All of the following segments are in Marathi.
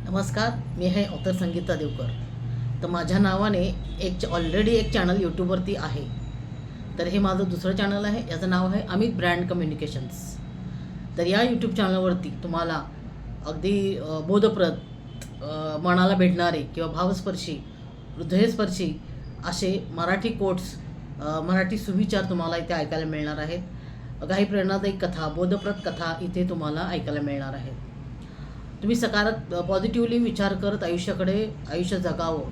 नमस्कार, मी आहे ऑथर संगीता देवकर. तर माझ्या नावाने ऑलरेडी एक चॅनल यूट्यूबवरती आहे. तर हे माझं दुसरं चॅनल आहे. याचं नाव आहे अमित ब्रँड कम्युनिकेशन्स. तर या यूट्यूब चॅनलवरती तुम्हाला अगदी बोधप्रद, मनाला भेटणारे किंवा भावस्पर्शी, हृदयस्पर्शी असे मराठी कोट्स, मराठी सुविचार तुम्हाला इथे ऐकायला मिळणार आहेत. काही प्रेरणादायी कथा, बोधप्रद कथा इथे तुम्हाला ऐकायला मिळणार आहेत. तुम्ही पॉझिटिव्हली विचार करत आयुष्य जगावं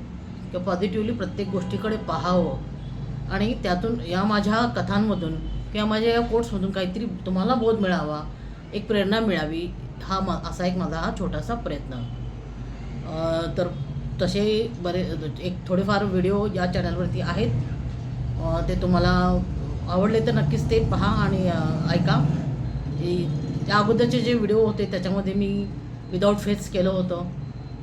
किंवा पॉझिटिव्हली प्रत्येक गोष्टीकडे पाहावं आणि त्यातून या माझ्या कथांमधून किंवा माझ्या या कोट्समधून काहीतरी तुम्हाला बोध मिळावा, एक प्रेरणा मिळावी, असा एक माझा छोटासा प्रयत्न. तर तसे एक थोडेफार व्हिडिओ या चॅनलवरती आहेत. ते तुम्हाला आवडले तर नक्कीच ते पहा आणि ऐका. त्या अगोदरचे जे व्हिडिओ होते त्याच्यामध्ये मी विदाऊट फेस केलं होतं.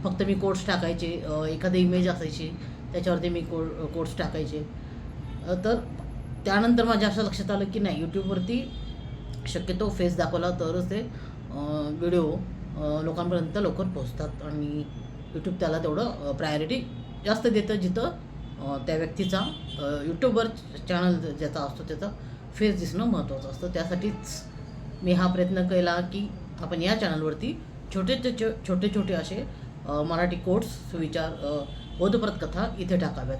फक्त मी कोट्स टाकायचे, एखादी इमेज असायची त्याच्यावरती मी कोट्स टाकायचे. तर त्यानंतर माझ्या असं लक्षात आलं की नाही, यूट्यूबवरती शक्यतो फेस दाखवला तरच ते व्हिडिओ लोकांपर्यंत लवकर पोहोचतात आणि यूट्यूब त्याला तेवढं प्रायोरिटी जास्त देतं, जिथं त्या व्यक्तीचा यूट्यूबवर चॅनल ज्याचा असतो त्याचा फेस दिसणं महत्त्वाचं असतं. त्यासाठीच मी हा प्रयत्न केला की आपण या चॅनलवरती छोटे छोटे असे मराठी कोट्स, सुविचार, बोधप्रद कथा इथे टाकाव्यात.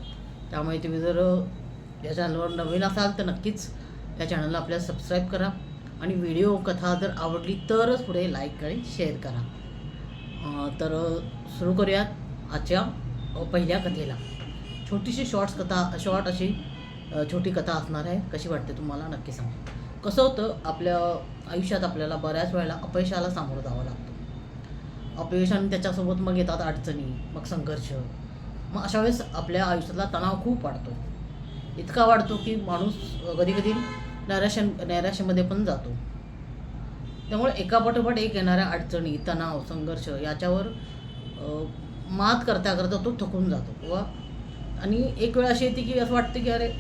त्यामुळे तुम्ही जर या चॅनलवर नवीन असाल तर नक्कीच या चॅनलला आपल्याला सबस्क्राईब करा आणि व्हिडिओ कथा जर आवडली तरच पुढे लाईक आणि शेअर करा. तर सुरू करूयात आजच्या पहिल्या कथेला. छोटीशी शॉर्ट अशी छोटी कथा असणार आहे. कशी वाटते तुम्हाला नक्की सांगा. कसं होतं, आपल्या आयुष्यात आपल्याला बऱ्याच वेळेला अपयशाला सामोरं जावं लागतं. अपयशाने त्याच्यासोबत मग येतात अडचणी, मग संघर्ष. मग अशा वेळेस आपल्या आयुष्यातला तणाव खूप वाढतो. इतका वाढतो की माणूस कधी कधी नैराश्यामध्ये पण जातो. त्यामुळे एकापाठोपाठ एक येणाऱ्या अडचणी, तणाव, संघर्ष याच्यावर मात करता करता तो थकून जातो. आणि एक वेळ अशी येते की असं वाटतं की अरे,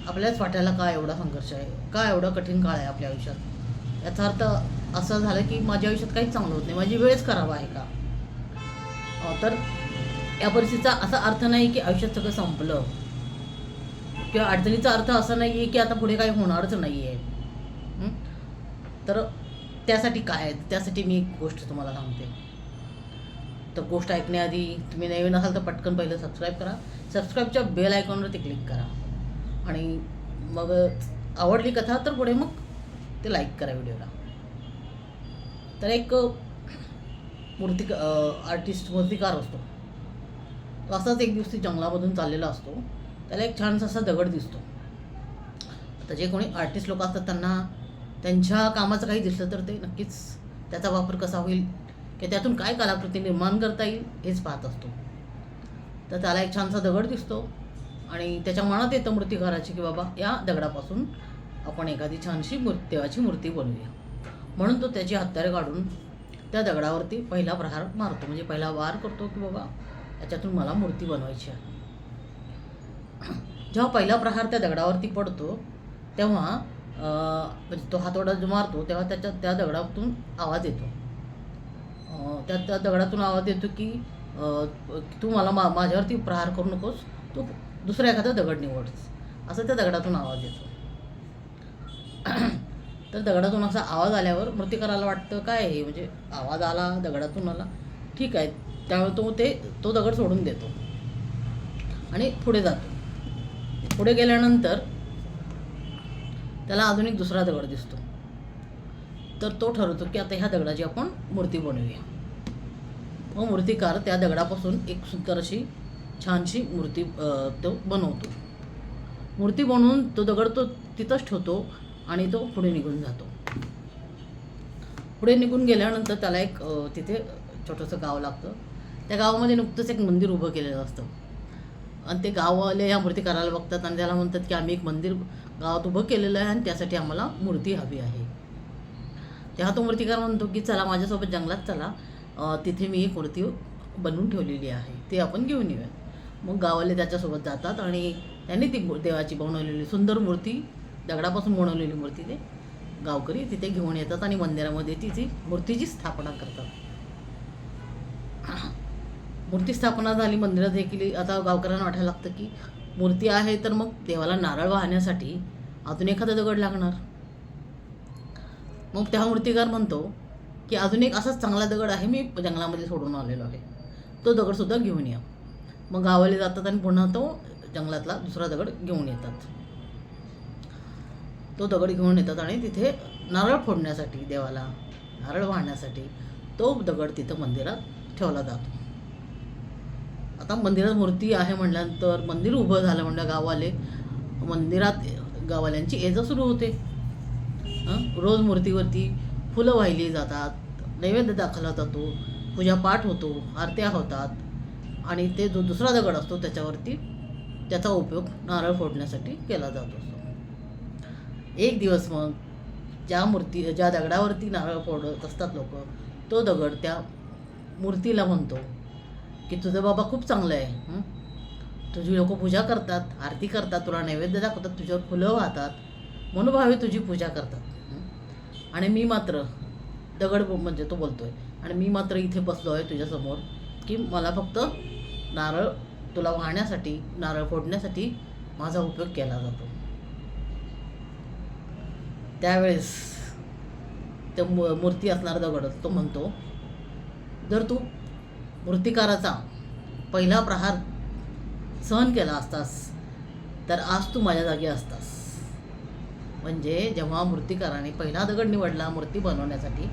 आपल्याच वाट्याला का एवढा संघर्ष आहे, का एवढा कठीण काळ आहे आपल्या आयुष्यात. याचा अर्थ असं झालं की माझ्या आयुष्यात काहीच चांगलं होत नाही, माझी वेळच खराब आहे का. तर या परिस्थितीचा असा अर्थ नाही की आयुष्यात सगळं संपलं, किंवा अडचणीचा अर्थ असा नाही आहे की आता पुढे काही होणारच नाही आहे. तर त्यासाठी काय आहे, त्यासाठी मी एक गोष्ट तुम्हाला सांगते. तर गोष्ट ऐकण्याआधी तुम्ही नवीन असाल तर पटकन पहिलं सबस्क्राईब करा. सबस्क्राईबच्या बेल आयकॉनवरती क्लिक करा आणि मग आवडली कथा तर पुढे मग ते लाईक करा व्हिडिओला. तर एक मूर्तिकार असतो. तो असाच एक दिवशी जंगलामधून चाललेला असतो. त्याला एक छानसा असा दगड दिसतो. आता जे कोणी आर्टिस्ट लोक असतात त्यांना त्यांच्या कामाचं काही दिसलं तर ते नक्कीच त्याचा वापर कसा होईल की त्यातून काय कलाकृती निर्माण करता येईल हेच पाहत असतो. तर त्याला एक छानसा दगड दिसतो आणि त्याच्या मनात येतं मूर्तिकाराची की बाबा या दगडापासून आपण एखादी छानशी देवाची मूर्ती बनवूया. म्हणून तो त्याची हत्यारे काढून त्या दगडावरती पहिला प्रहार मारतो, म्हणजे पहिला वार करतो की बाबा याच्यातून मला मूर्ती बनवायची आहे. जेव्हा पहिला प्रहार त्या दगडावरती पडतो तेव्हा म्हणजे तो हातोडा जो मारतो तेव्हा त्या दगडातून आवाज येतो. त्या दगडातून आवाज येतो की तू माझ्यावरती प्रहार करू नकोस, तू दुसरा एखादा दगड निवडस, असं त्या दगडातून आवाज येतो. तर दगडातून असा आवाज आल्यावर मूर्तिकाराला वाटतं काय हे, म्हणजे आवाज आला दगडातून आला, ठीक आहे. त्यामुळे तो दगड सोडून देतो आणि पुढे जातो. पुढे गेल्यानंतर त्याला अजून एक दुसरा दगड दिसतो. तर तो ठरवतो की आता ह्या दगडाची आपण मूर्ती बनवूया. मग मूर्तिकार त्या दगडापासून एक सुंदर अशी छानशी मूर्ती तो बनवतो. मूर्ती बनवून तो दगड तो तिथंच ठेवतो आणि तो पुढे निघून जातो. पुढे निघून गेल्यानंतर त्याला एक तिथे छोटंसं गाव लागतं. त्या गावामध्ये नुकतंच एक मंदिर उभं केलेलं असतं आणि ते गाववाले ह्या मूर्तिकाराला बघतात आणि त्याला म्हणतात की आम्ही एक मंदिर गावात उभं केलेलं आहे आणि त्यासाठी आम्हाला मूर्ती हवी आहे. तेव्हा तो मूर्तिकार म्हणतो की चला माझ्यासोबत जंगलात चला, तिथे मी एक मूर्ती बनवून ठेवलेली आहे, ते आपण घेऊन येऊया. मग गाववाले त्याच्यासोबत जातात आणि त्यांनी ती देवाची बनवलेली सुंदर मूर्ती, दगडापासून बनवलेली मूर्ती ते गावकरी तिथे घेऊन येतात आणि मंदिरामध्ये तिची मूर्तीची स्थापना करतात. मूर्ती स्थापना झाली, मंदिरात हे केली. आता गावकऱ्यांना वाटायला लागतं की मूर्ती आहे तर मग देवाला नारळ वाहण्यासाठी अजून एखादा दगड लागणार. मग त्या मूर्तिकार म्हणतो की अजून एक असाच चांगला दगड आहे, मी जंगलामध्ये सोडून आलेलो आहे, तो दगडसुद्धा घेऊन या. मग गावाले जातात आणि पुन्हा तो जंगलातला दुसरा दगड घेऊन येतात. तो दगड घेऊन येतात आणि तिथे नारळ फोडण्यासाठी, देवाला नारळ वाहण्यासाठी तो दगड तिथं मंदिरात ठेवला जातो. आता मंदिरात मूर्ती आहे म्हटल्यानंतर, मंदिर उभं झालं म्हणलं, मंदिरात गाववाल्यांची ये जा सुरू होते. रोज मूर्तीवरती फुलं वाहिली जातात, नैवेद्य दाखवला जातो, पूजापाठ होतो, आरत्या होतात आणि ते जो दुसरा दगड असतो त्याच्यावरती त्याचा उपयोग नारळ फोडण्यासाठी केला जातो. एक दिवस मग ज्या दगडावरती नारळ फोडत असतात लोक, तो दगड त्या मूर्तीला म्हणतो की तुझं बाबा खूप चांगलं आहे, तुझी लोक पूजा करतात, आरती करतात, तुला नैवेद्य दाखवतात, तुझ्यावर फुलं वाहतात, मनोभावे तुझी पूजा करतात, आणि मी मात्र दगड म्हणजे तो बोलतोय, आणि मी मात्र इथे बसलो आहे तुझ्यासमोर की मला फक्त नारळ तुला वाहण्यासाठी, नारळ फोडण्यासाठी माझा उपयोग केला जातो. त्यावेळेस ते मूर्ती असणारा दगड तो म्हणतो, जर तू मूर्तिकाराचा पहिला प्रहार सहन केला असतास तर आज तू माझ्या जागी असतास. म्हणजे जेव्हा मूर्तिकाराने पहिला दगड निवडला मूर्ती बनवण्यासाठी,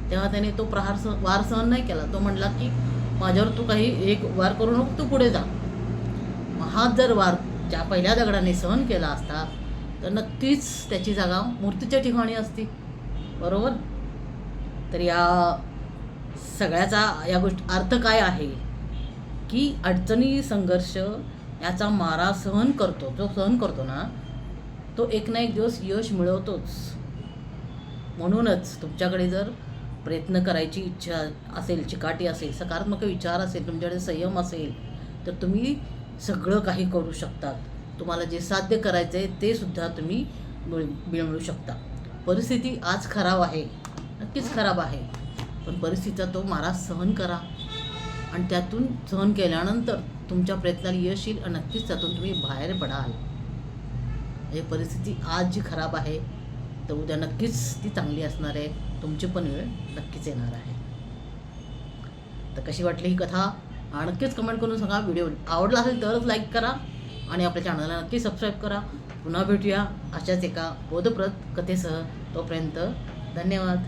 तेव्हा त्याने तो वार सहन नाही केला. तो म्हणला की माझ्यावर तू काही एक वार करू नको, तू पुढे जा. हा जर वार ज्या पहिल्या दगडाने सहन केला असता तर नक्कीच त्याची जागा मूर्तीच्या ठिकाणी असती, बरोबर. तर या सगळ्याचा या गोष्टी अर्थ काय आहे की अडचणी, संघर्ष याचा मारा सहन करतो, जो सहन करतो ना तो एक ना एक दिवस यश मिळवतोच. म्हणूनच तुमच्याकडे जर प्रयत्न करायची इच्छा असेल, चिकाटी असेल, सकारात्मक विचार असेल, तुमच्याकडे संयम असेल तर तुम्ही सगळं काही करू शकतात. तुम्हाला जे साध्य करायचं आहे ते सुद्धा तुम्ही मिळवू शकता. परिस्थिती आज खराब आहे, नक्कीच खराब आहे, पण परिस्थितीचा तो मारा सहन करा आणि त्यातून सहन केल्यानंतर तुमच्या प्रयत्नाला यश येईल आणि नक्कीच त्यातून तुम्ही बाहेर पडाल. हे परिस्थिती आज जी खराब आहे तर उद्या नक्कीच ती चांगली असणार आहे, तुमची पण वेळ नक्कीच येणार आहे. तर कशी वाटली ही कथा नक्कीच कमेंट करून सांगा. व्हिडिओ आवडला असेल तरच लाईक करा आणि आपल्या चॅनलला नक्की सबस्क्राईब करा. पुन्हा भेटूया अशाच एका बोधप्रद कथेसह. तोपर्यंत धन्यवाद.